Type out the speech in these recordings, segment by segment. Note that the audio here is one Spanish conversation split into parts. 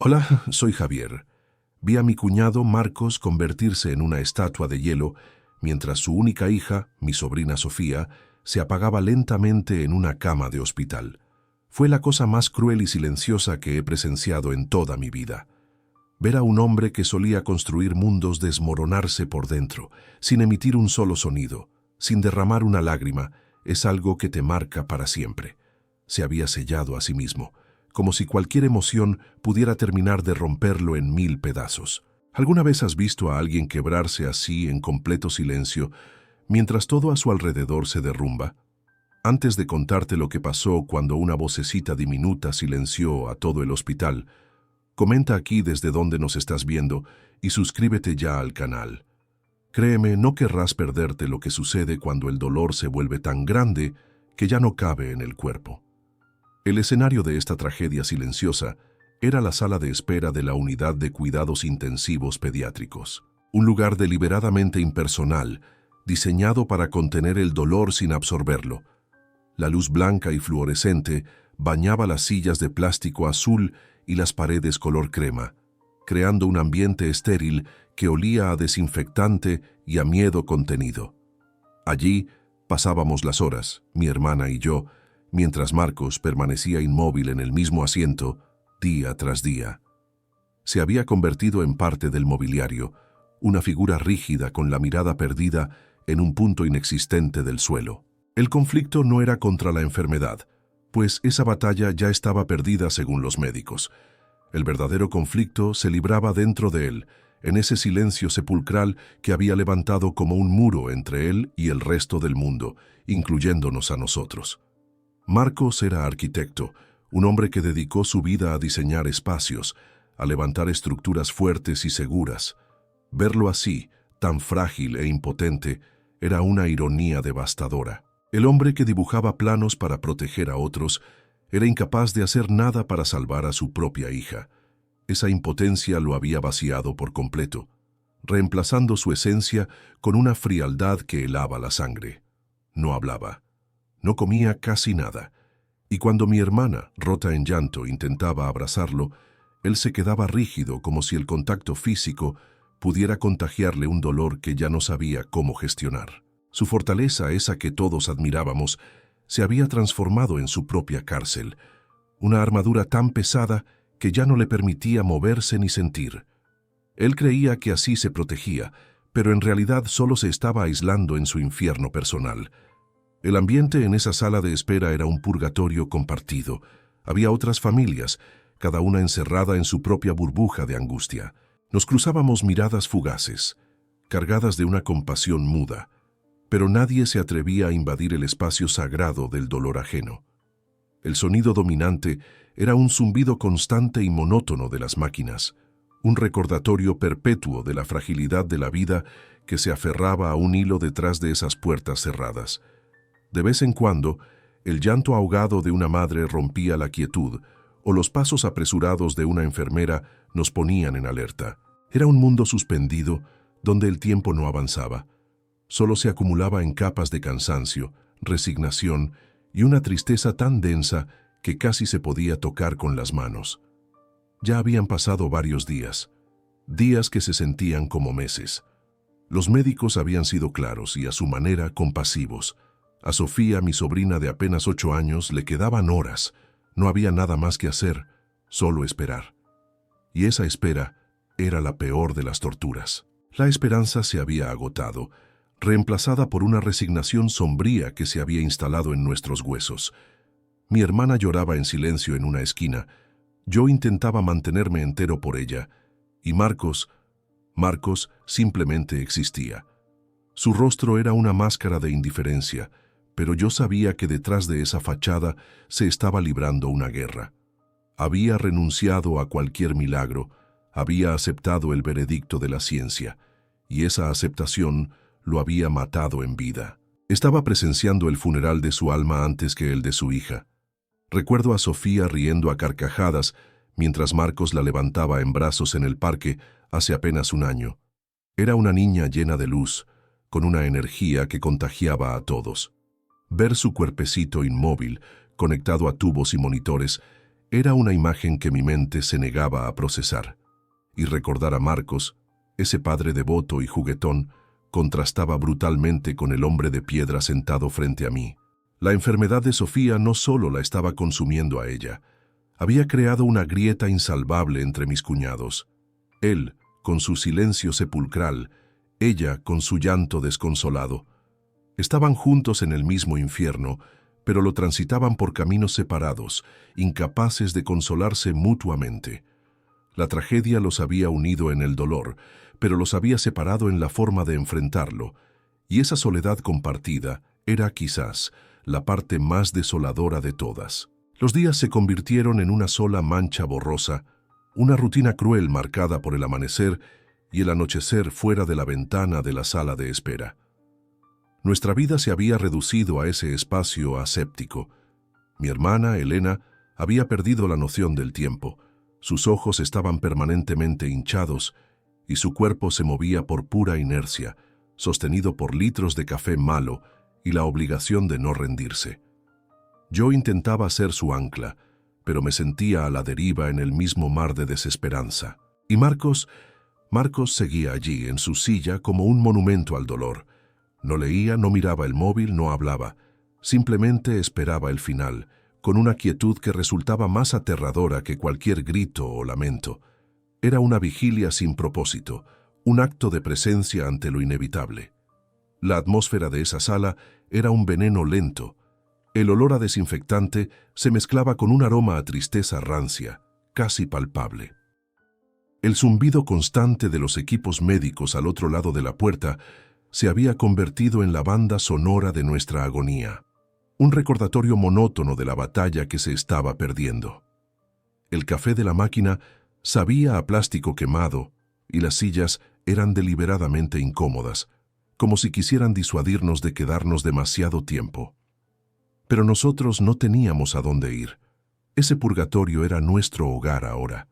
Hola, soy Javier. Vi a mi cuñado Marcos convertirse en una estatua de hielo mientras su única hija, mi sobrina Sofía, se apagaba lentamente en una cama de hospital. Fue la cosa más cruel y silenciosa que he presenciado en toda mi vida. Ver a un hombre que solía construir mundos desmoronarse por dentro, sin emitir un solo sonido, sin derramar una lágrima, es algo que te marca para siempre. Se había sellado a sí mismo, como si cualquier emoción pudiera terminar de romperlo en mil pedazos. ¿Alguna vez has visto a alguien quebrarse así en completo silencio, mientras todo a su alrededor se derrumba? Antes de contarte lo que pasó cuando una vocecita diminuta silenció a todo el hospital, comenta aquí desde dónde nos estás viendo y suscríbete ya al canal. Créeme, no querrás perderte lo que sucede cuando el dolor se vuelve tan grande que ya no cabe en el cuerpo. El escenario de esta tragedia silenciosa era la sala de espera de la Unidad de Cuidados Intensivos Pediátricos, un lugar deliberadamente impersonal, diseñado para contener el dolor sin absorberlo. La luz blanca y fluorescente bañaba las sillas de plástico azul y las paredes color crema, creando un ambiente estéril que olía a desinfectante y a miedo contenido. Allí pasábamos las horas, mi hermana y yo, mientras Marcos permanecía inmóvil en el mismo asiento, día tras día. Se había convertido en parte del mobiliario, una figura rígida con la mirada perdida en un punto inexistente del suelo. El conflicto no era contra la enfermedad, pues esa batalla ya estaba perdida según los médicos. El verdadero conflicto se libraba dentro de él, en ese silencio sepulcral que había levantado como un muro entre él y el resto del mundo, incluyéndonos a nosotros. Marcos era arquitecto, un hombre que dedicó su vida a diseñar espacios, a levantar estructuras fuertes y seguras. Verlo así, tan frágil e impotente, era una ironía devastadora. El hombre que dibujaba planos para proteger a otros era incapaz de hacer nada para salvar a su propia hija. Esa impotencia lo había vaciado por completo, reemplazando su esencia con una frialdad que helaba la sangre. No hablaba. No comía casi nada, y cuando mi hermana, rota en llanto, intentaba abrazarlo, él se quedaba rígido como si el contacto físico pudiera contagiarle un dolor que ya no sabía cómo gestionar. Su fortaleza, esa que todos admirábamos, se había transformado en su propia cárcel, una armadura tan pesada que ya no le permitía moverse ni sentir. Él creía que así se protegía, pero en realidad solo se estaba aislando en su infierno personal. El ambiente en esa sala de espera era un purgatorio compartido. Había otras familias, cada una encerrada en su propia burbuja de angustia. Nos cruzábamos miradas fugaces, cargadas de una compasión muda, pero nadie se atrevía a invadir el espacio sagrado del dolor ajeno. El sonido dominante era un zumbido constante y monótono de las máquinas, un recordatorio perpetuo de la fragilidad de la vida que se aferraba a un hilo detrás de esas puertas cerradas. De vez en cuando, el llanto ahogado de una madre rompía la quietud, o los pasos apresurados de una enfermera nos ponían en alerta. Era un mundo suspendido, donde el tiempo no avanzaba. Solo se acumulaba en capas de cansancio, resignación y una tristeza tan densa que casi se podía tocar con las manos. Ya habían pasado varios días, días que se sentían como meses. Los médicos habían sido claros y a su manera compasivos. A Sofía, mi sobrina de apenas 8 años, le quedaban horas. No había nada más que hacer, solo esperar. Y esa espera era la peor de las torturas. La esperanza se había agotado, reemplazada por una resignación sombría que se había instalado en nuestros huesos. Mi hermana lloraba en silencio en una esquina. Yo intentaba mantenerme entero por ella. Y Marcos simplemente existía. Su rostro era una máscara de indiferencia, pero yo sabía que detrás de esa fachada se estaba librando una guerra. Había renunciado a cualquier milagro, había aceptado el veredicto de la ciencia, y esa aceptación lo había matado en vida. Estaba presenciando el funeral de su alma antes que el de su hija. Recuerdo a Sofía riendo a carcajadas mientras Marcos la levantaba en brazos en el parque hace apenas un año. Era una niña llena de luz, con una energía que contagiaba a todos. Ver su cuerpecito inmóvil, conectado a tubos y monitores, Era una imagen que mi mente se negaba a procesar, y recordar a Marcos, ese padre devoto y juguetón, contrastaba brutalmente con el hombre de piedra sentado frente a mí. La enfermedad de Sofía no solo la estaba consumiendo a ella, había creado una grieta insalvable entre mis cuñados. Él, con su silencio sepulcral, ella con su llanto desconsolado. Estaban juntos en el mismo infierno, pero lo transitaban por caminos separados, incapaces de consolarse mutuamente. La tragedia los había unido en el dolor, pero los había separado en la forma de enfrentarlo, y esa soledad compartida era quizás la parte más desoladora de todas. Los días se convirtieron en una sola mancha borrosa, una rutina cruel marcada por el amanecer y el anochecer fuera de la ventana de la sala de espera. Nuestra vida se había reducido a ese espacio aséptico. Mi hermana, Elena, había perdido la noción del tiempo. Sus ojos estaban permanentemente hinchados y su cuerpo se movía por pura inercia, sostenido por litros de café malo y la obligación de no rendirse. Yo intentaba ser su ancla, pero me sentía a la deriva en el mismo mar de desesperanza. Y Marcos seguía allí, en su silla, como un monumento al dolor. No leía, no miraba el móvil, no hablaba. Simplemente esperaba el final, con una quietud que resultaba más aterradora que cualquier grito o lamento. Era una vigilia sin propósito, un acto de presencia ante lo inevitable. La atmósfera de esa sala era un veneno lento. El olor a desinfectante se mezclaba con un aroma a tristeza rancia, casi palpable. El zumbido constante de los equipos médicos al otro lado de la puerta se había convertido en la banda sonora de nuestra agonía, un recordatorio monótono de la batalla que se estaba perdiendo. El café de la máquina sabía a plástico quemado y las sillas eran deliberadamente incómodas, como si quisieran disuadirnos de quedarnos demasiado tiempo. Pero nosotros no teníamos a dónde ir. Ese purgatorio era nuestro hogar ahora.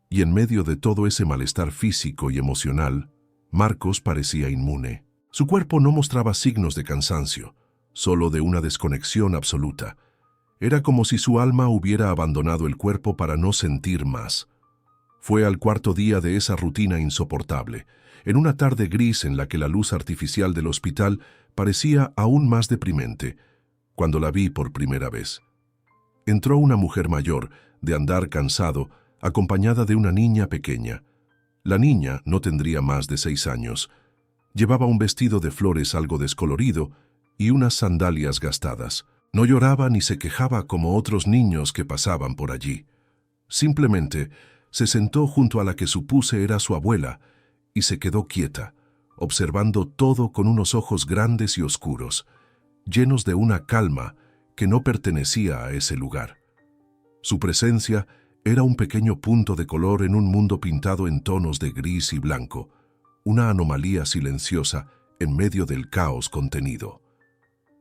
Y en medio de todo ese malestar físico y emocional, Marcos parecía inmune. Su cuerpo no mostraba signos de cansancio, solo de una desconexión absoluta. Era como si su alma hubiera abandonado el cuerpo para no sentir más. Fue al cuarto día de esa rutina insoportable, en una tarde gris en la que la luz artificial del hospital parecía aún más deprimente, cuando la vi por primera vez. Entró una mujer mayor, de andar cansado, acompañada de una niña pequeña. La niña no tendría más de 6 años. Llevaba un vestido de flores algo descolorido y unas sandalias gastadas. No lloraba ni se quejaba como otros niños que pasaban por allí. Simplemente se sentó junto a la que supuse era su abuela y se quedó quieta, observando todo con unos ojos grandes y oscuros, llenos de una calma que no pertenecía a ese lugar. Su presencia era un pequeño punto de color en un mundo pintado en tonos de gris y blanco, una anomalía silenciosa en medio del caos contenido.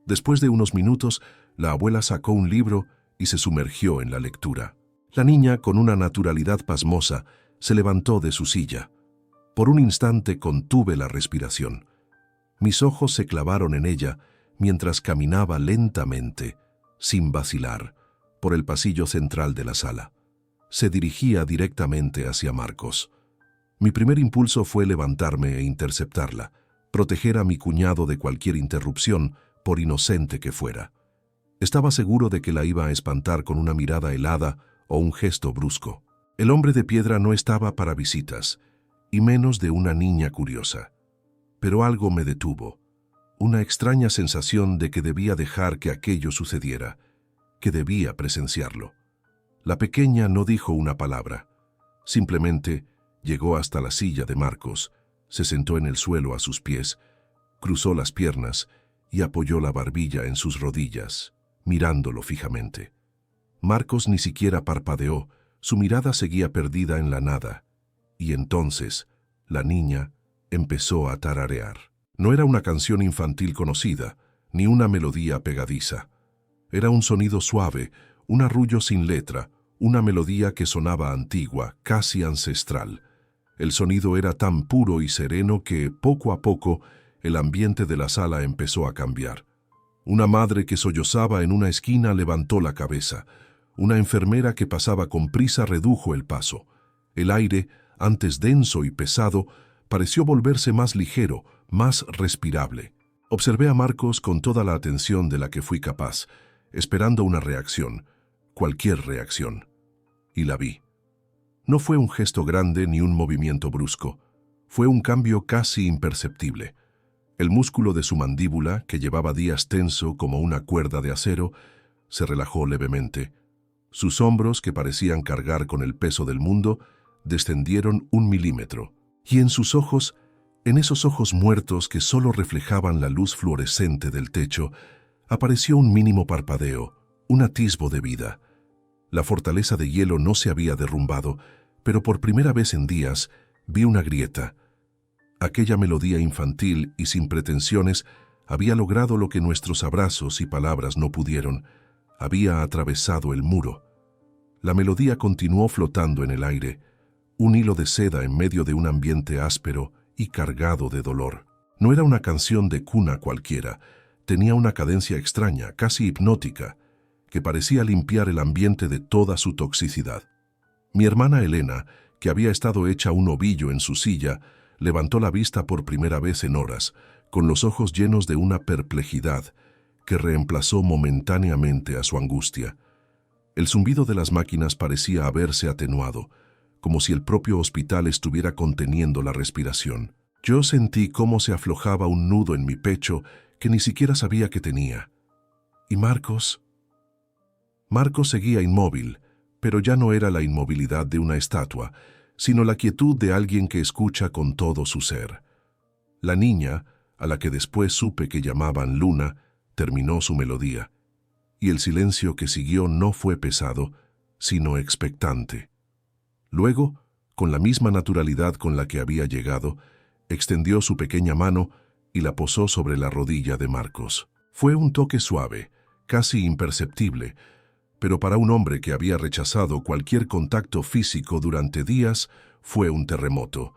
Después de unos minutos, la abuela sacó un libro y se sumergió en la lectura. La niña, con una naturalidad pasmosa, se levantó de su silla. Por un instante contuve la respiración. Mis ojos se clavaron en ella mientras caminaba lentamente, sin vacilar, por el pasillo central de la sala. Se dirigía directamente hacia Marcos. Mi primer impulso fue levantarme e interceptarla, proteger a mi cuñado de cualquier interrupción, por inocente que fuera. Estaba seguro de que la iba a espantar con una mirada helada o un gesto brusco. El hombre de piedra no estaba para visitas, y menos de una niña curiosa. Pero algo me detuvo, una extraña sensación de que debía dejar que aquello sucediera, que debía presenciarlo. La pequeña no dijo una palabra, simplemente llegó hasta la silla de Marcos, se sentó en el suelo a sus pies, cruzó las piernas y apoyó la barbilla en sus rodillas, mirándolo fijamente. Marcos ni siquiera parpadeó, su mirada seguía perdida en la nada, y entonces la niña empezó a tararear. No era una canción infantil conocida, ni una melodía pegadiza. Era un sonido suave, un arrullo sin letra, una melodía que sonaba antigua, casi ancestral. El sonido era tan puro y sereno que, poco a poco, el ambiente de la sala empezó a cambiar. Una madre que sollozaba en una esquina levantó la cabeza. Una enfermera que pasaba con prisa redujo el paso. El aire, antes denso y pesado, pareció volverse más ligero, más respirable. Observé a Marcos con toda la atención de la que fui capaz, esperando una reacción, cualquier reacción. Y la vi. No fue un gesto grande ni un movimiento brusco. Fue un cambio casi imperceptible. El músculo de su mandíbula, que llevaba días tenso como una cuerda de acero, se relajó levemente. Sus hombros, que parecían cargar con el peso del mundo, descendieron 1 milímetro. Y en sus ojos, en esos ojos muertos que solo reflejaban la luz fluorescente del techo, apareció un mínimo parpadeo, un atisbo de vida. La fortaleza de hielo no se había derrumbado, pero por primera vez en días vi una grieta. Aquella melodía infantil y sin pretensiones había logrado lo que nuestros abrazos y palabras no pudieron. Había atravesado el muro. La melodía continuó flotando en el aire, un hilo de seda en medio de un ambiente áspero y cargado de dolor. No era una canción de cuna cualquiera, tenía una cadencia extraña, casi hipnótica, que parecía limpiar el ambiente de toda su toxicidad. Mi hermana Elena, que había estado hecha un ovillo en su silla, levantó la vista por primera vez en horas, con los ojos llenos de una perplejidad que reemplazó momentáneamente a su angustia. El zumbido de las máquinas parecía haberse atenuado, como si el propio hospital estuviera conteniendo la respiración. Yo sentí cómo se aflojaba un nudo en mi pecho que ni siquiera sabía que tenía. ¿Y Marcos? Marcos seguía inmóvil, pero ya no era la inmovilidad de una estatua, sino la quietud de alguien que escucha con todo su ser. La niña, a la que después supe que llamaban Luna, terminó su melodía, y el silencio que siguió no fue pesado, sino expectante. Luego, con la misma naturalidad con la que había llegado, extendió su pequeña mano y la posó sobre la rodilla de Marcos. Fue un toque suave, casi imperceptible, pero para un hombre que había rechazado cualquier contacto físico durante días, fue un terremoto.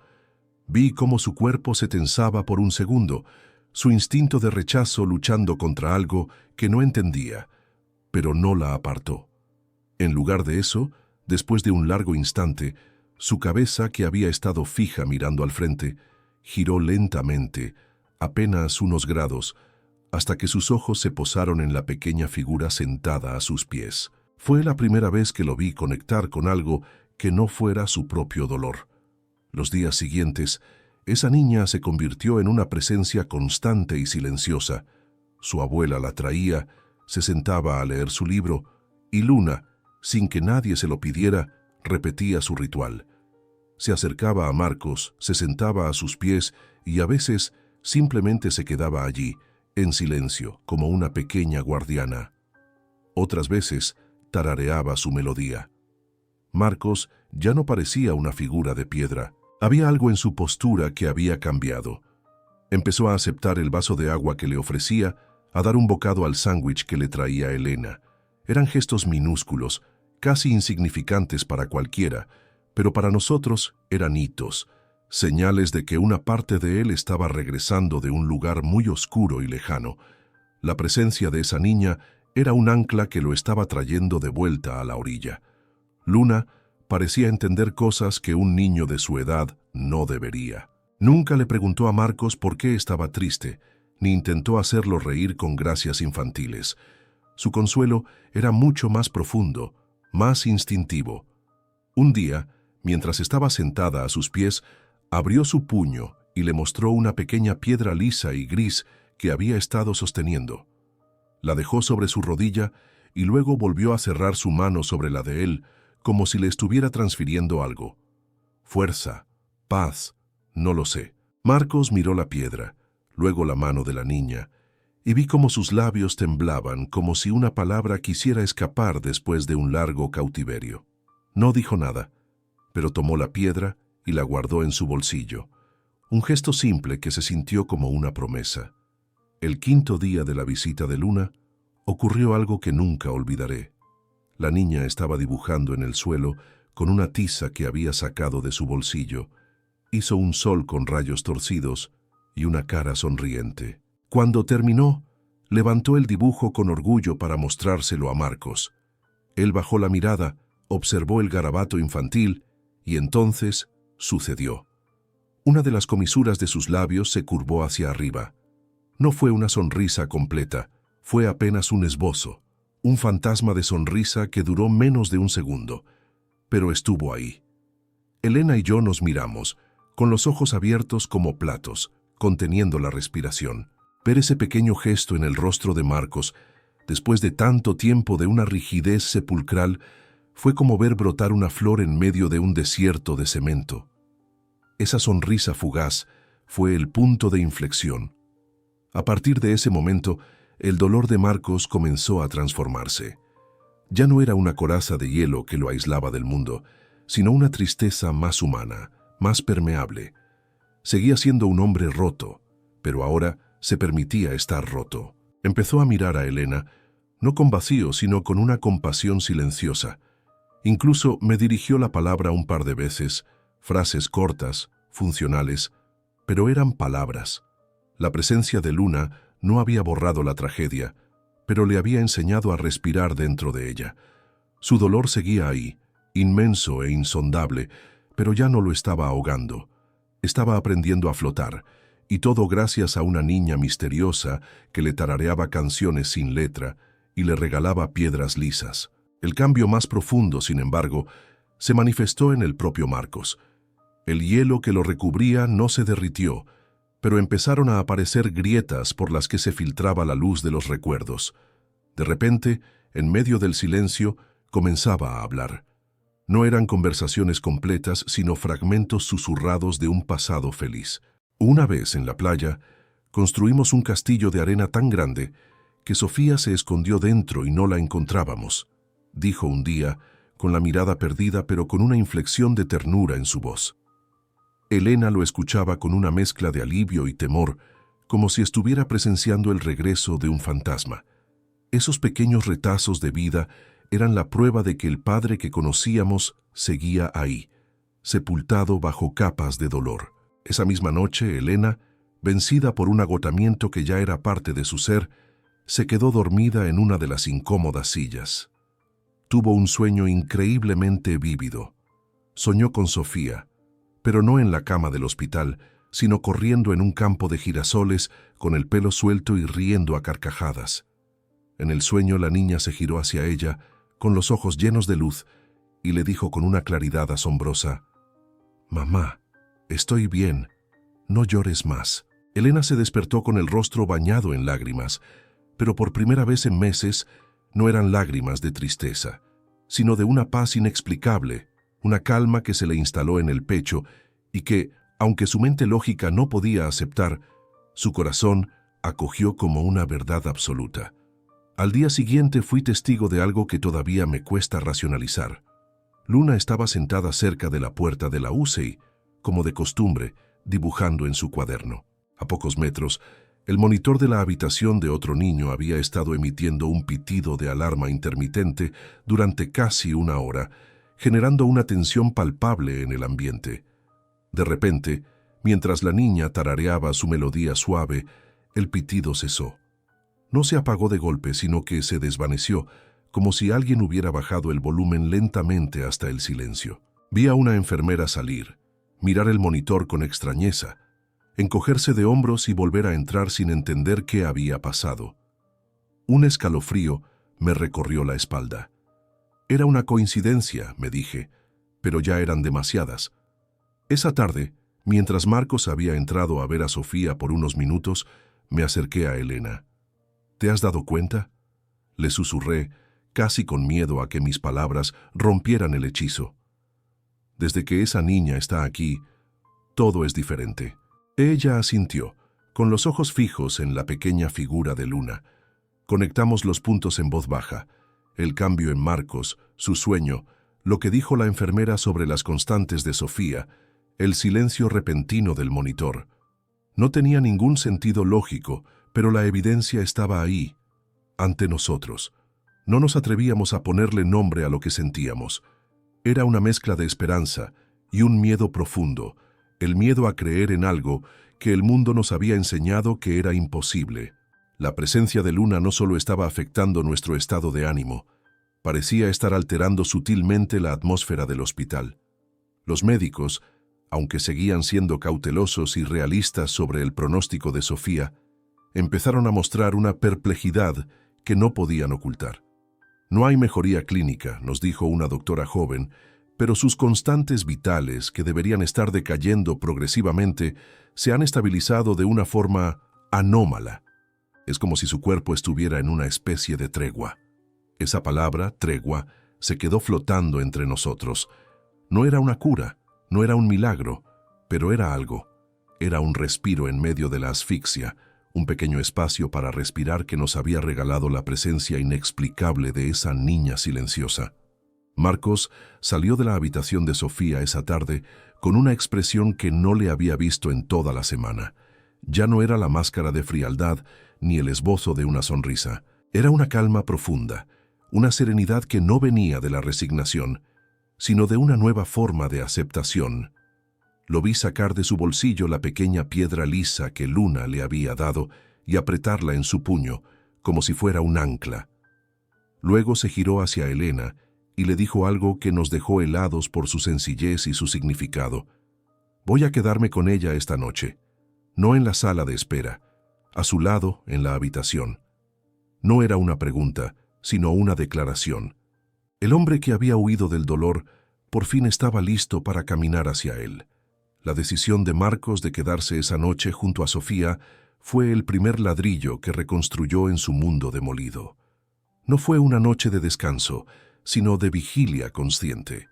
Vi cómo su cuerpo se tensaba por un segundo, su instinto de rechazo luchando contra algo que no entendía, pero no la apartó. En lugar de eso, después de un largo instante, su cabeza, que había estado fija mirando al frente, giró lentamente, apenas unos grados, hasta que sus ojos se posaron en la pequeña figura sentada a sus pies. Fue la primera vez que lo vi conectar con algo que no fuera su propio dolor. Los días siguientes, esa niña se convirtió en una presencia constante y silenciosa. Su abuela la traía, se sentaba a leer su libro, y Luna, sin que nadie se lo pidiera, repetía su ritual. Se acercaba a Marcos, se sentaba a sus pies y a veces simplemente se quedaba allí, en silencio, como una pequeña guardiana. Otras veces tarareaba su melodía. Marcos ya no parecía una figura de piedra. Había algo en su postura que había cambiado. Empezó a aceptar el vaso de agua que le ofrecía, a dar un bocado al sándwich que le traía Elena. Eran gestos minúsculos, casi insignificantes para cualquiera, pero para nosotros eran hitos, señales de que una parte de él estaba regresando de un lugar muy oscuro y lejano. La presencia de esa niña era un ancla que lo estaba trayendo de vuelta a la orilla. Luna parecía entender cosas que un niño de su edad no debería. Nunca le preguntó a Marcos por qué estaba triste, ni intentó hacerlo reír con gracias infantiles. Su consuelo era mucho más profundo, más instintivo. Un día, mientras estaba sentada a sus pies, abrió su puño y le mostró una pequeña piedra lisa y gris que había estado sosteniendo. La dejó sobre su rodilla y luego volvió a cerrar su mano sobre la de él, como si le estuviera transfiriendo algo. Fuerza, paz, no lo sé. Marcos miró la piedra, luego la mano de la niña, y vi cómo sus labios temblaban como si una palabra quisiera escapar después de un largo cautiverio. No dijo nada, pero tomó la piedra y la guardó en su bolsillo, un gesto simple que se sintió como una promesa. El quinto día de la visita de Luna, ocurrió algo que nunca olvidaré. La niña estaba dibujando en el suelo con una tiza que había sacado de su bolsillo. Hizo un sol con rayos torcidos y una cara sonriente. Cuando terminó, levantó el dibujo con orgullo para mostrárselo a Marcos, Él bajó la mirada, observó el garabato infantil, y entonces sucedió. Una de las comisuras de sus labios se curvó hacia arriba. No fue una sonrisa completa, fue apenas un esbozo, un fantasma de sonrisa que duró menos de un segundo, pero estuvo ahí. Elena y yo nos miramos, con los ojos abiertos como platos, conteniendo la respiración. Ver ese pequeño gesto en el rostro de Marcos, después de tanto tiempo de una rigidez sepulcral, fue como ver brotar una flor en medio de un desierto de cemento. Esa sonrisa fugaz fue el punto de inflexión. A partir de ese momento, el dolor de Marcos comenzó a transformarse. Ya no era una coraza de hielo que lo aislaba del mundo, sino una tristeza más humana, más permeable. Seguía siendo un hombre roto, pero ahora se permitía estar roto. Empezó a mirar a Elena, no con vacío, sino con una compasión silenciosa. Incluso me dirigió la palabra un par de veces, frases cortas, funcionales, pero eran palabras. La presencia de Luna no había borrado la tragedia, pero le había enseñado a respirar dentro de ella. Su dolor seguía ahí, inmenso e insondable, pero ya no lo estaba ahogando. Estaba aprendiendo a flotar, y todo gracias a una niña misteriosa que le tarareaba canciones sin letra y le regalaba piedras lisas. El cambio más profundo, sin embargo, se manifestó en el propio Marcos. El hielo que lo recubría no se derritió, pero empezaron a aparecer grietas por las que se filtraba la luz de los recuerdos. De repente, en medio del silencio, comenzaba a hablar. No eran conversaciones completas, sino fragmentos susurrados de un pasado feliz. Una vez en la playa, construimos un castillo de arena tan grande que Sofía se escondió dentro y no la encontrábamos, dijo un día, con la mirada perdida pero con una inflexión de ternura en su voz. Elena lo escuchaba con una mezcla de alivio y temor, como si estuviera presenciando el regreso de un fantasma. Esos pequeños retazos de vida eran la prueba de que el padre que conocíamos seguía ahí, sepultado bajo capas de dolor. Esa misma noche, Elena, vencida por un agotamiento que ya era parte de su ser, se quedó dormida en una de las incómodas sillas. Tuvo un sueño increíblemente vívido. Soñó con Sofía, pero no en la cama del hospital, sino corriendo en un campo de girasoles con el pelo suelto y riendo a carcajadas. En el sueño la niña se giró hacia ella, con los ojos llenos de luz, y le dijo con una claridad asombrosa: «Mamá, estoy bien, no llores más». Elena se despertó con el rostro bañado en lágrimas, pero por primera vez en meses no eran lágrimas de tristeza, sino de una paz inexplicable, una calma que se le instaló en el pecho y que, aunque su mente lógica no podía aceptar, su corazón acogió como una verdad absoluta. Al día siguiente fui testigo de algo que todavía me cuesta racionalizar. Luna estaba sentada cerca de la puerta de la UCI, como de costumbre, dibujando en su cuaderno. A pocos metros, el monitor de la habitación de otro niño había estado emitiendo un pitido de alarma intermitente durante casi una hora, generando una tensión palpable en el ambiente. De repente, mientras la niña tarareaba su melodía suave, el pitido cesó. No se apagó de golpe, sino que se desvaneció, como si alguien hubiera bajado el volumen lentamente hasta el silencio. Vi a una enfermera salir, mirar el monitor con extrañeza, encogerse de hombros y volver a entrar sin entender qué había pasado. Un escalofrío me recorrió la espalda. Era una coincidencia, me dije, pero ya eran demasiadas. Esa tarde, mientras Marcos había entrado a ver a Sofía por unos minutos, me acerqué a Elena. ¿Te has dado cuenta?, le susurré, casi con miedo a que mis palabras rompieran el hechizo. Desde que esa niña está aquí, todo es diferente. Ella asintió, con los ojos fijos en la pequeña figura de Luna. Conectamos los puntos en voz baja, el cambio en Marcos, su sueño, lo que dijo la enfermera sobre las constantes de Sofía, el silencio repentino del monitor. No tenía ningún sentido lógico, pero la evidencia estaba ahí, ante nosotros. No nos atrevíamos a ponerle nombre a lo que sentíamos. Era una mezcla de esperanza y un miedo profundo, el miedo a creer en algo que el mundo nos había enseñado que era imposible. La presencia de Luna no solo estaba afectando nuestro estado de ánimo, Parecía estar alterando sutilmente la atmósfera del hospital. Los médicos, aunque seguían siendo cautelosos y realistas sobre el pronóstico de Sofía, empezaron a mostrar una perplejidad que no podían ocultar. No hay mejoría clínica, nos dijo una doctora joven, pero sus constantes vitales, que deberían estar decayendo progresivamente, se han estabilizado de una forma anómala. Es como si su cuerpo estuviera en una especie de tregua. Esa palabra, tregua, se quedó flotando entre nosotros. No era una cura, no era un milagro, pero era algo. Era un respiro en medio de la asfixia, un pequeño espacio para respirar que nos había regalado la presencia inexplicable de esa niña silenciosa. Marcos salió de la habitación de Sofía esa tarde con una expresión que no le había visto en toda la semana. Ya no era la máscara de frialdad ni el esbozo de una sonrisa. Era una calma profunda, una serenidad que no venía de la resignación, sino de una nueva forma de aceptación. Lo vi sacar de su bolsillo la pequeña piedra lisa que Luna le había dado y apretarla en su puño, como si fuera un ancla. Luego se giró hacia Elena y le dijo algo que nos dejó helados por su sencillez y su significado. Voy a quedarme con ella esta noche, no en la sala de espera, a su lado en la habitación. No era una pregunta, sino una declaración. El hombre que había huido del dolor por fin estaba listo para caminar hacia él. La decisión de Marcos de quedarse esa noche junto a Sofía fue el primer ladrillo que reconstruyó en su mundo demolido. No fue una noche de descanso, sino de vigilia consciente.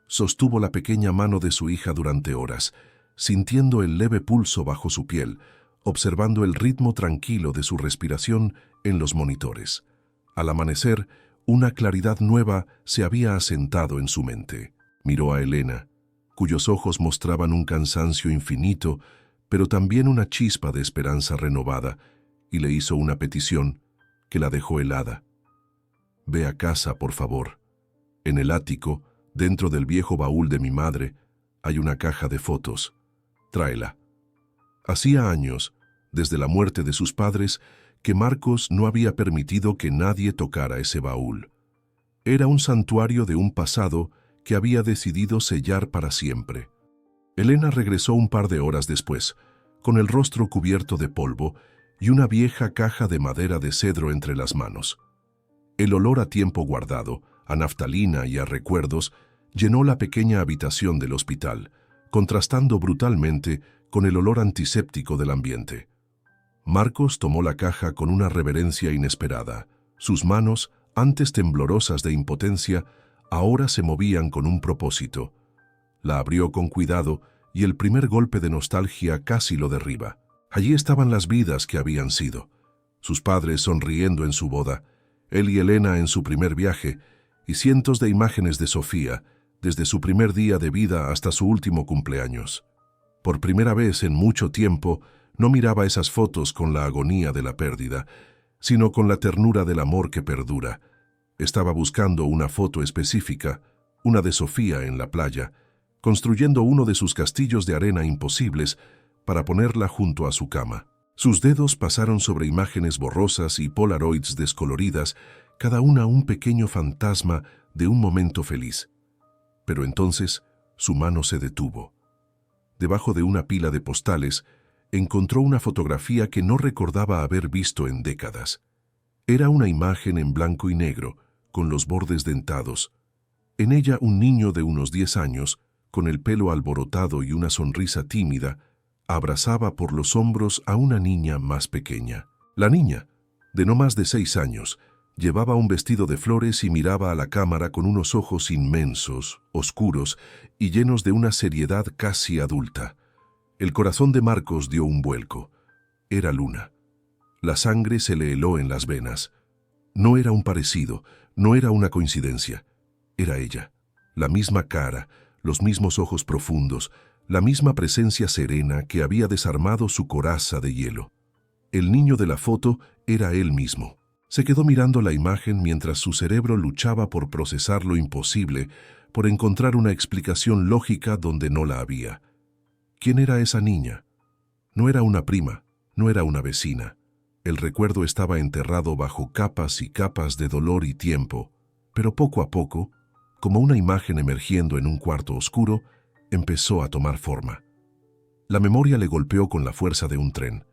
Sostuvo la pequeña mano de su hija durante horas, sintiendo el leve pulso bajo su piel, observando el ritmo tranquilo de su respiración en los monitores. Al amanecer, una claridad nueva se había asentado en su mente. Miró a Elena, cuyos ojos mostraban un cansancio infinito, pero también una chispa de esperanza renovada, y le hizo una petición que la dejó helada. «Ve a casa, por favor. En el ático, dentro del viejo baúl de mi madre, hay una caja de fotos. Tráela». Hacía años, desde la muerte de sus padres, que Marcos no había permitido que nadie tocara ese baúl. Era un santuario de un pasado que había decidido sellar para siempre. Elena regresó un par de horas después, con el rostro cubierto de polvo y una vieja caja de madera de cedro entre las manos. El olor a tiempo guardado, a naftalina y a recuerdos, llenó la pequeña habitación del hospital, contrastando brutalmente con el olor antiséptico del ambiente. Marcos tomó la caja con una reverencia inesperada. Sus manos, antes temblorosas de impotencia, ahora se movían con un propósito. La abrió con cuidado y el primer golpe de nostalgia casi lo derriba. Allí estaban las vidas que habían sido. Sus padres sonriendo en su boda, él y Elena en su primer viaje, y cientos de imágenes de Sofía, desde su primer día de vida hasta su último cumpleaños. Por primera vez en mucho tiempo, no miraba esas fotos con la agonía de la pérdida, sino con la ternura del amor que perdura. Estaba buscando una foto específica, una de Sofía en la playa, construyendo uno de sus castillos de arena imposibles para ponerla junto a su cama. Sus dedos pasaron sobre imágenes borrosas y polaroids descoloridas, cada una un pequeño fantasma de un momento feliz. Pero entonces su mano se detuvo. Debajo de una pila de postales, encontró una fotografía que no recordaba haber visto en décadas. Era una imagen en blanco y negro, con los bordes dentados. En ella un niño de unos 10 años, con el pelo alborotado y una sonrisa tímida, abrazaba por los hombros a una niña más pequeña. La niña, de no más de 6 años, llevaba un vestido de flores y miraba a la cámara con unos ojos inmensos, oscuros y llenos de una seriedad casi adulta. El corazón de Marcos dio un vuelco. Era Luna. La sangre se le heló en las venas. No era un parecido, no era una coincidencia. Era ella. La misma cara, los mismos ojos profundos, la misma presencia serena que había desarmado su coraza de hielo. El niño de la foto era él mismo. Se quedó mirando la imagen mientras su cerebro luchaba por procesar lo imposible, por encontrar una explicación lógica donde no la había. ¿Quién era esa niña? No era una prima, no era una vecina. El recuerdo estaba enterrado bajo capas y capas de dolor y tiempo, Pero poco a poco, como una imagen emergiendo en un cuarto oscuro, empezó a tomar forma. La memoria le golpeó con la fuerza de un tren.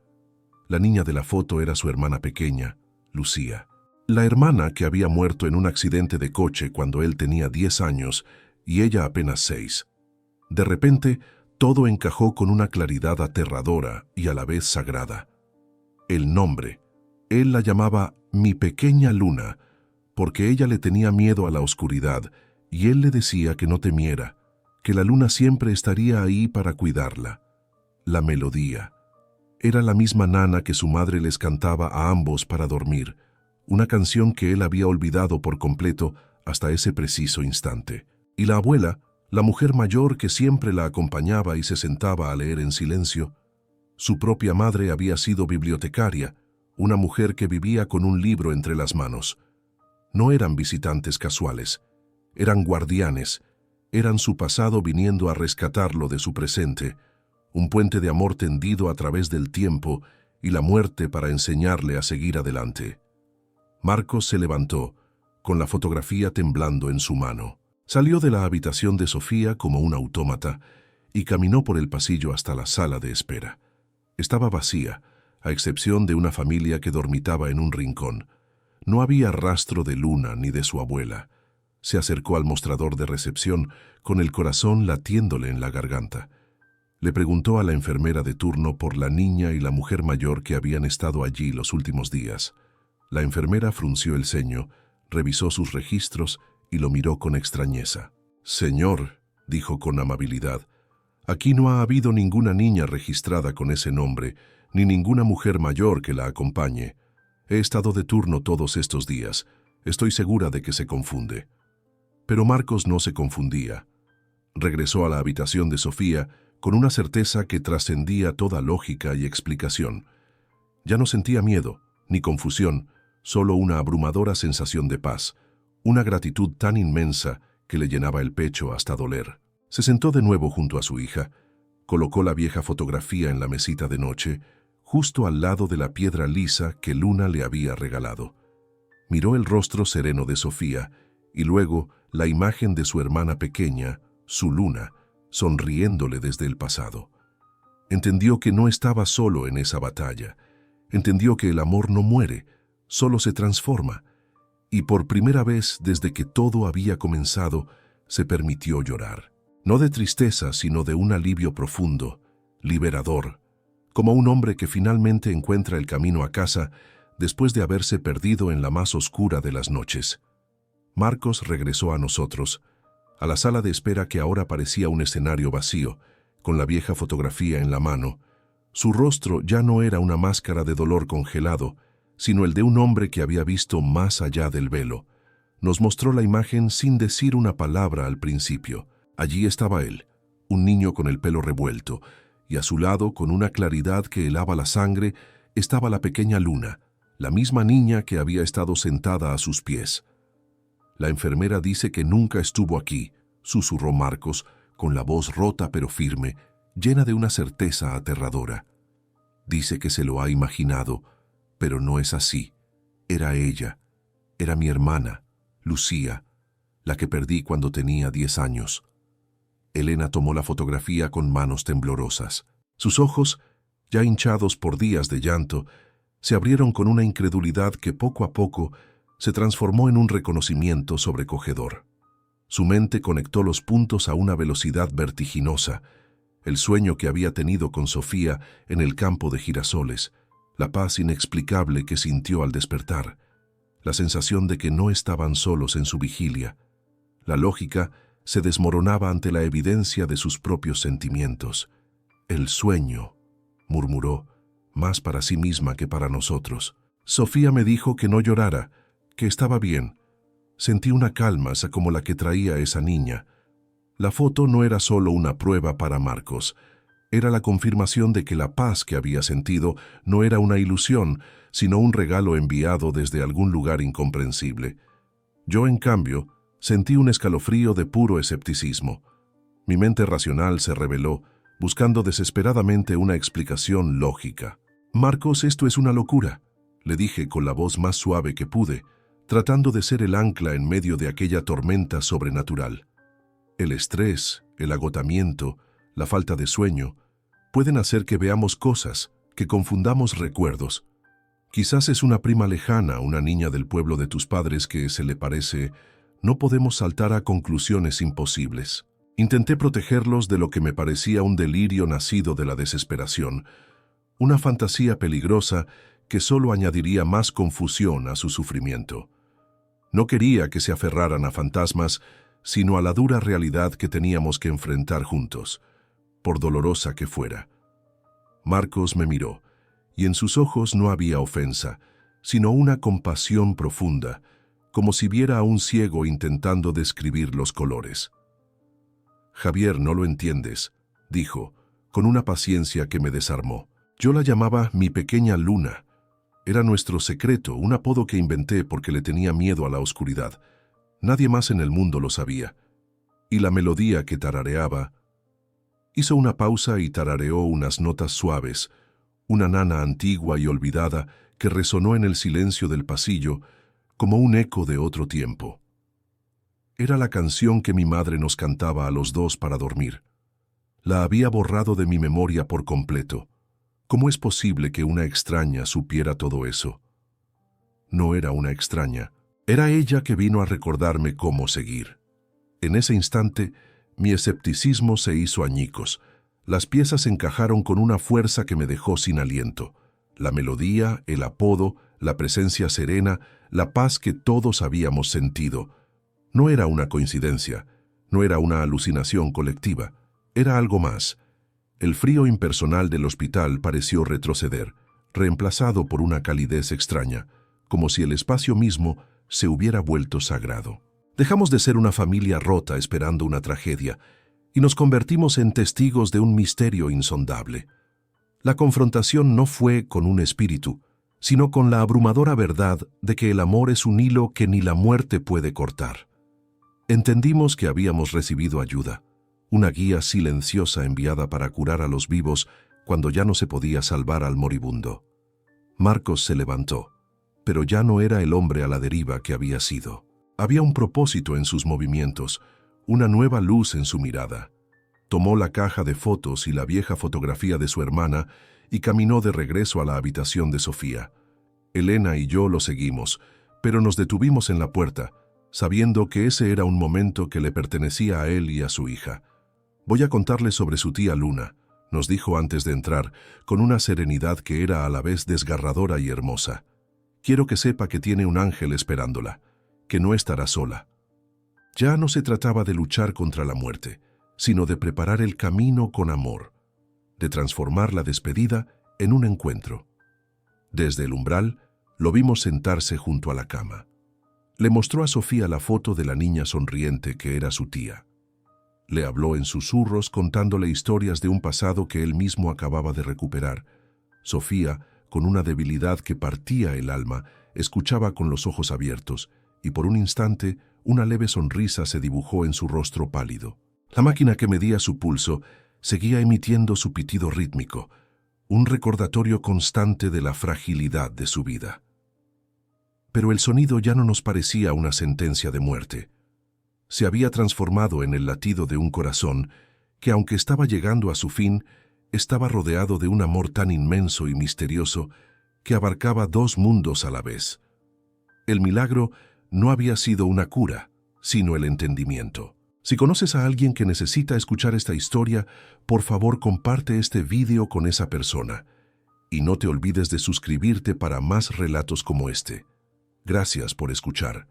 La niña de la foto era su hermana pequeña, Lucía. La hermana que había muerto en un accidente de coche cuando él tenía 10 años y ella apenas 6. De repente, todo encajó con una claridad aterradora y a la vez sagrada. El nombre. Él la llamaba mi pequeña luna, porque ella le tenía miedo a la oscuridad y él le decía que no temiera, que la luna siempre estaría ahí para cuidarla. La melodía. Era la misma nana que su madre les cantaba a ambos para dormir, una canción que él había olvidado por completo hasta ese preciso instante. Y la abuela, la mujer mayor que siempre la acompañaba y se sentaba a leer en silencio, su propia madre había sido bibliotecaria, una mujer que vivía con un libro entre las manos. No eran visitantes casuales, eran guardianes, eran su pasado viniendo a rescatarlo de su presente, un puente de amor tendido a través del tiempo y la muerte para enseñarle a seguir adelante. Marcos se levantó, con la fotografía temblando en su mano. Salió de la habitación de Sofía como un autómata y caminó por el pasillo hasta la sala de espera. Estaba vacía, a excepción de una familia que dormitaba en un rincón. No había rastro de Luna ni de su abuela. Se acercó al mostrador de recepción, con el corazón latiéndole en la garganta. Le preguntó a la enfermera de turno por la niña y la mujer mayor que habían estado allí los últimos días. La enfermera frunció el ceño, revisó sus registros y lo miró con extrañeza. «Señor», dijo con amabilidad, «aquí no ha habido ninguna niña registrada con ese nombre, ni ninguna mujer mayor que la acompañe. He estado de turno todos estos días. Estoy segura de que se confunde». Pero Marcos no se confundía. Regresó a la habitación de Sofía con una certeza que trascendía toda lógica y explicación. Ya no sentía miedo, ni confusión, solo una abrumadora sensación de paz, una gratitud tan inmensa que le llenaba el pecho hasta doler. Se sentó de nuevo junto a su hija, colocó la vieja fotografía en la mesita de noche, justo al lado de la piedra lisa que Luna le había regalado. Miró el rostro sereno de Sofía y luego la imagen de su hermana pequeña, su Luna, sonriéndole desde el pasado. Entendió que no estaba solo en esa batalla. Entendió que el amor no muere, solo se transforma. Y por primera vez desde que todo había comenzado, se permitió llorar. No de tristeza, sino de un alivio profundo, liberador, como un hombre que finalmente encuentra el camino a casa después de haberse perdido en la más oscura de las noches. Marcos regresó a nosotros, a la sala de espera que ahora parecía un escenario vacío, con la vieja fotografía en la mano. Su rostro ya no era una máscara de dolor congelado, sino el de un hombre que había visto más allá del velo. Nos mostró la imagen sin decir una palabra al principio. Allí estaba él, un niño con el pelo revuelto, y a su lado, con una claridad que helaba la sangre, estaba la pequeña Luna, la misma niña que había estado sentada a sus pies. «La enfermera dice que nunca estuvo aquí», susurró Marcos, con la voz rota pero firme, llena de una certeza aterradora. «Dice que se lo ha imaginado, pero no es así. Era ella, era mi hermana, Lucía, la que perdí cuando tenía 10 años». Elena tomó la fotografía con manos temblorosas. Sus ojos, ya hinchados por días de llanto, se abrieron con una incredulidad que poco a poco se transformó en un reconocimiento sobrecogedor. Su mente conectó los puntos a una velocidad vertiginosa, el sueño que había tenido con Sofía en el campo de girasoles, la paz inexplicable que sintió al despertar, la sensación de que no estaban solos en su vigilia. La lógica se desmoronaba ante la evidencia de sus propios sentimientos. «El sueño», murmuró, más para sí misma que para nosotros. «Sofía me dijo que no llorara, que estaba bien». Sentí una calma como la que traía esa niña. La foto no era solo una prueba para Marcos. Era la confirmación de que la paz que había sentido no era una ilusión, sino un regalo enviado desde algún lugar incomprensible. Yo, en cambio, sentí un escalofrío de puro escepticismo. Mi mente racional se rebeló, buscando desesperadamente una explicación lógica. «Marcos, esto es una locura», le dije con la voz más suave que pude, tratando de ser el ancla en medio de aquella tormenta sobrenatural. El estrés, el agotamiento, la falta de sueño, pueden hacer que veamos cosas, que confundamos recuerdos. Quizás es una prima lejana, una niña del pueblo de tus padres que se le parece. No podemos saltar a conclusiones imposibles. Intenté protegerlos de lo que me parecía un delirio nacido de la desesperación, una fantasía peligrosa que solo añadiría más confusión a su sufrimiento. No quería que se aferraran a fantasmas, sino a la dura realidad que teníamos que enfrentar juntos, por dolorosa que fuera. Marcos me miró, y en sus ojos no había ofensa, sino una compasión profunda, como si viera a un ciego intentando describir los colores. «Javier, no lo entiendes», dijo, con una paciencia que me desarmó. Yo la llamaba mi pequeña luna. Era nuestro secreto, un apodo que inventé porque le tenía miedo a la oscuridad. Nadie más en el mundo lo sabía. Y la melodía que tarareaba... Hizo una pausa y tarareó unas notas suaves, una nana antigua y olvidada que resonó en el silencio del pasillo como un eco de otro tiempo. Era la canción que mi madre nos cantaba a los dos para dormir. La había borrado de mi memoria por completo. ¿Cómo es posible que una extraña supiera todo eso? No era una extraña. Era ella que vino a recordarme cómo seguir. En ese instante, mi escepticismo se hizo añicos. Las piezas encajaron con una fuerza que me dejó sin aliento. La melodía, el apodo, la presencia serena, la paz que todos habíamos sentido. No era una coincidencia, no era una alucinación colectiva, era algo más. El frío impersonal del hospital pareció retroceder, reemplazado por una calidez extraña, como si el espacio mismo se hubiera vuelto sagrado. Dejamos de ser una familia rota esperando una tragedia y nos convertimos en testigos de un misterio insondable. La confrontación no fue con un espíritu, sino con la abrumadora verdad de que el amor es un hilo que ni la muerte puede cortar. Entendimos que habíamos recibido ayuda, una guía silenciosa enviada para curar a los vivos cuando ya no se podía salvar al moribundo. Marcos se levantó, pero ya no era el hombre a la deriva que había sido. Había un propósito en sus movimientos, una nueva luz en su mirada. Tomó la caja de fotos y la vieja fotografía de su hermana y caminó de regreso a la habitación de Sofía. Elena y yo lo seguimos, pero nos detuvimos en la puerta, sabiendo que ese era un momento que le pertenecía a él y a su hija. «Voy a contarle sobre su tía Luna», nos dijo antes de entrar, con una serenidad que era a la vez desgarradora y hermosa. «Quiero que sepa que tiene un ángel esperándola, que no estará sola». Ya no se trataba de luchar contra la muerte, sino de preparar el camino con amor, de transformar la despedida en un encuentro. Desde el umbral, lo vimos sentarse junto a la cama. Le mostró a Sofía la foto de la niña sonriente que era su tía. Le habló en susurros contándole historias de un pasado que él mismo acababa de recuperar. Sofía, con una debilidad que partía el alma, escuchaba con los ojos abiertos, y por un instante una leve sonrisa se dibujó en su rostro pálido. La máquina que medía su pulso seguía emitiendo su pitido rítmico, un recordatorio constante de la fragilidad de su vida. Pero el sonido ya no nos parecía una sentencia de muerte. Se había transformado en el latido de un corazón que, aunque estaba llegando a su fin, estaba rodeado de un amor tan inmenso y misterioso que abarcaba dos mundos a la vez. El milagro no había sido una cura, sino el entendimiento. Si conoces a alguien que necesita escuchar esta historia, por favor comparte este vídeo con esa persona. Y no te olvides de suscribirte para más relatos como este. Gracias por escuchar.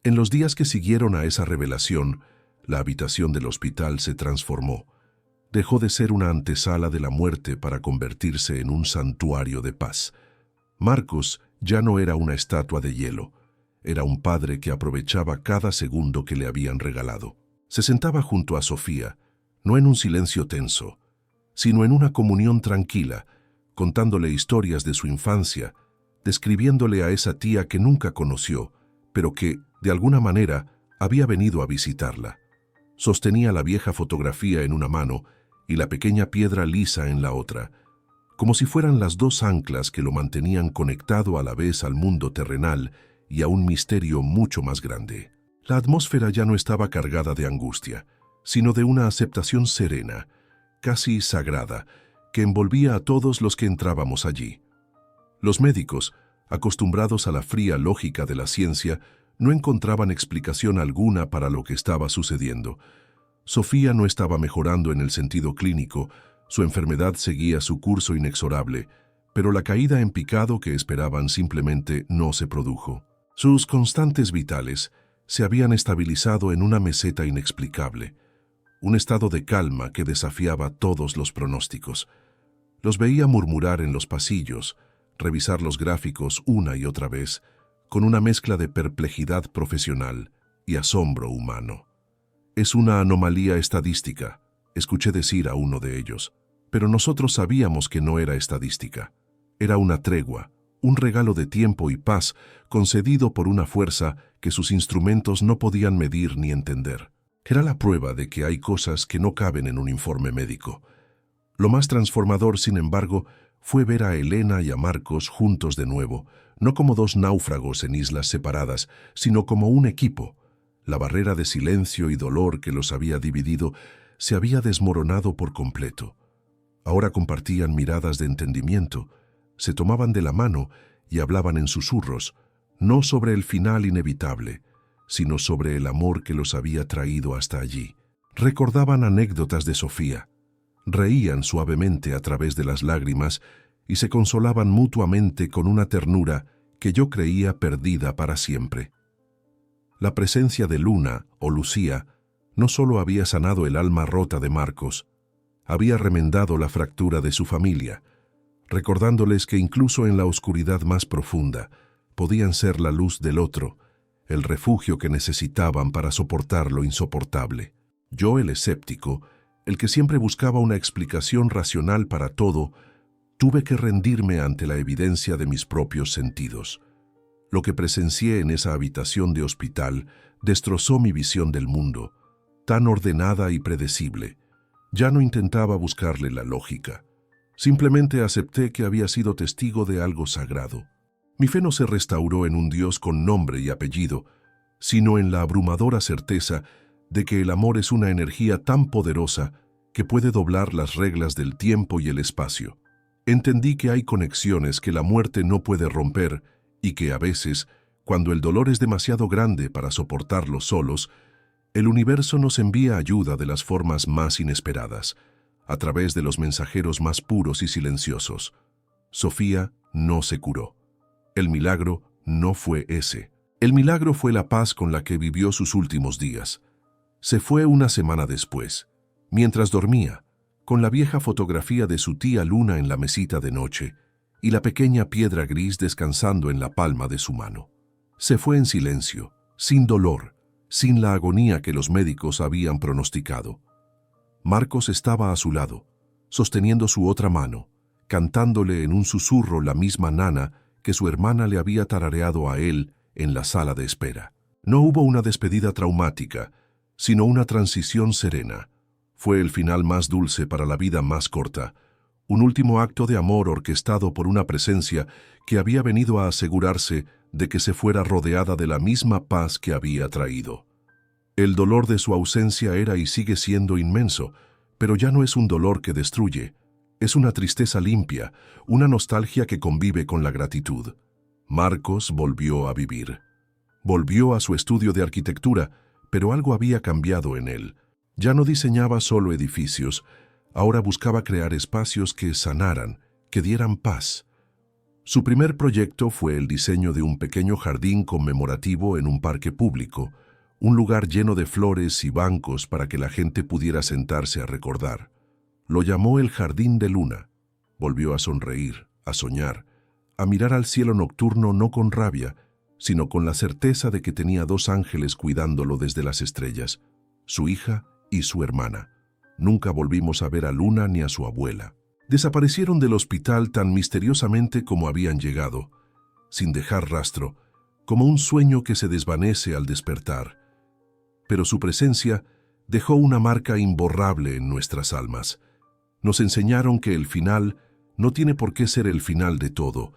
En los días que siguieron a esa revelación, la habitación del hospital se transformó. Dejó de ser una antesala de la muerte para convertirse en un santuario de paz. Marcos ya no era una estatua de hielo. Era un padre que aprovechaba cada segundo que le habían regalado. Se sentaba junto a Sofía, no en un silencio tenso, sino en una comunión tranquila, contándole historias de su infancia, describiéndole a esa tía que nunca conoció, pero que, de alguna manera, había venido a visitarla. Sostenía la vieja fotografía en una mano y la pequeña piedra lisa en la otra, como si fueran las dos anclas que lo mantenían conectado a la vez al mundo terrenal y a un misterio mucho más grande. La atmósfera ya no estaba cargada de angustia, sino de una aceptación serena, casi sagrada, que envolvía a todos los que entrábamos allí. Los médicos, acostumbrados a la fría lógica de la ciencia, no encontraban explicación alguna para lo que estaba sucediendo. Sofía no estaba mejorando en el sentido clínico, su enfermedad seguía su curso inexorable, pero la caída en picado que esperaban simplemente no se produjo. Sus constantes vitales se habían estabilizado en una meseta inexplicable, un estado de calma que desafiaba todos los pronósticos. Los veía murmurar en los pasillos, revisar los gráficos una y otra vez, con una mezcla de perplejidad profesional y asombro humano. «Es una anomalía estadística», escuché decir a uno de ellos, pero nosotros sabíamos que no era estadística. Era una tregua, un regalo de tiempo y paz concedido por una fuerza que sus instrumentos no podían medir ni entender. Era la prueba de que hay cosas que no caben en un informe médico. Lo más transformador, sin embargo, fue ver a Elena y a Marcos juntos de nuevo, no como dos náufragos en islas separadas, sino como un equipo. La barrera de silencio y dolor que los había dividido se había desmoronado por completo. Ahora compartían miradas de entendimiento, se tomaban de la mano y hablaban en susurros, no sobre el final inevitable, sino sobre el amor que los había traído hasta allí. Recordaban anécdotas de Sofía, reían suavemente a través de las lágrimas y se consolaban mutuamente con una ternura que yo creía perdida para siempre. La presencia de Luna, o Lucía, no solo había sanado el alma rota de Marcos, había remendado la fractura de su familia, recordándoles que incluso en la oscuridad más profunda podían ser la luz del otro, el refugio que necesitaban para soportar lo insoportable. Yo, el escéptico, el que siempre buscaba una explicación racional para todo, tuve que rendirme ante la evidencia de mis propios sentidos. Lo que presencié en esa habitación de hospital destrozó mi visión del mundo, tan ordenada y predecible. Ya no intentaba buscarle la lógica. Simplemente acepté que había sido testigo de algo sagrado. Mi fe no se restauró en un Dios con nombre y apellido, sino en la abrumadora certeza de que el amor es una energía tan poderosa que puede doblar las reglas del tiempo y el espacio. Entendí que hay conexiones que la muerte no puede romper y que a veces, cuando el dolor es demasiado grande para soportarlo solos, el universo nos envía ayuda de las formas más inesperadas, a través de los mensajeros más puros y silenciosos. Sofía no se curó. El milagro no fue ese. El milagro fue la paz con la que vivió sus últimos días. Se fue una semana después, mientras dormía, con la vieja fotografía de su tía Luna en la mesita de noche y la pequeña piedra gris descansando en la palma de su mano. Se fue en silencio, sin dolor, sin la agonía que los médicos habían pronosticado. Marcos estaba a su lado, sosteniendo su otra mano, cantándole en un susurro la misma nana que su hermana le había tarareado a él en la sala de espera. No hubo una despedida traumática, sino una transición serena. Fue el final más dulce para la vida más corta, un último acto de amor orquestado por una presencia que había venido a asegurarse de que se fuera rodeada de la misma paz que había traído. El dolor de su ausencia era y sigue siendo inmenso, pero ya no es un dolor que destruye, es una tristeza limpia, una nostalgia que convive con la gratitud. Marcos volvió a vivir. Volvió a su estudio de arquitectura, pero algo había cambiado en él. Ya no diseñaba solo edificios, ahora buscaba crear espacios que sanaran, que dieran paz. Su primer proyecto fue el diseño de un pequeño jardín conmemorativo en un parque público, un lugar lleno de flores y bancos para que la gente pudiera sentarse a recordar. Lo llamó el Jardín de Luna. Volvió a sonreír, a soñar, a mirar al cielo nocturno no con rabia, sino con la certeza de que tenía dos ángeles cuidándolo desde las estrellas, su hija y su hermana. Nunca volvimos a ver a Luna ni a su abuela. Desaparecieron del hospital tan misteriosamente como habían llegado, sin dejar rastro, como un sueño que se desvanece al despertar. Pero su presencia dejó una marca imborrable en nuestras almas. Nos enseñaron que el final no tiene por qué ser el final de todo,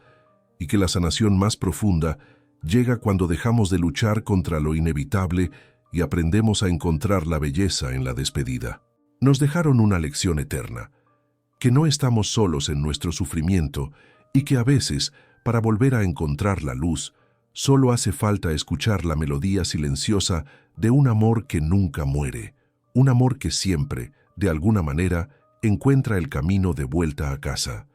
y que la sanación más profunda Llega cuando dejamos de luchar contra lo inevitable y aprendemos a encontrar la belleza en la despedida. Nos dejaron una lección eterna, que no estamos solos en nuestro sufrimiento y que a veces, para volver a encontrar la luz, solo hace falta escuchar la melodía silenciosa de un amor que nunca muere, un amor que siempre, de alguna manera, encuentra el camino de vuelta a casa.